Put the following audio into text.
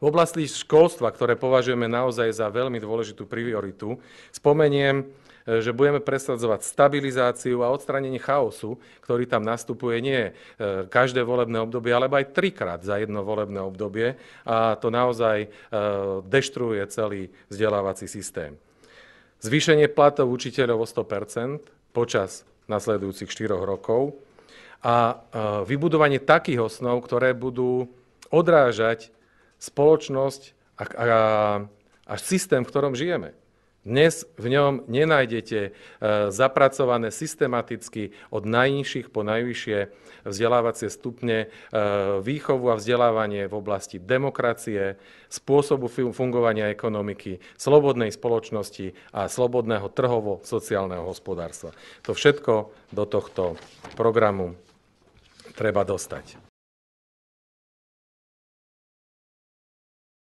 V oblasti školstva, ktoré považujeme naozaj za veľmi dôležitú prioritu, spomeniem, že budeme presadzovať stabilizáciu a odstránenie chaosu, ktorý tam nastupuje nie každé volebné obdobie, alebo aj 3-krát za jedno volebné obdobie a to naozaj deštruuje celý vzdelávací systém. Zvýšenie platov učiteľov o 100% počas nasledujúcich 4 rokov a vybudovanie takých osnov, ktoré budú odrážať spoločnosť a systém, v ktorom žijeme. Dnes v ňom nenájdete zapracované systematicky od najnižších po najvyššie vzdelávacie stupne výchovu a vzdelávanie v oblasti demokracie, spôsobu fungovania ekonomiky, slobodnej spoločnosti a slobodného trhovo-sociálneho hospodárstva. To všetko do tohto programu treba dostať.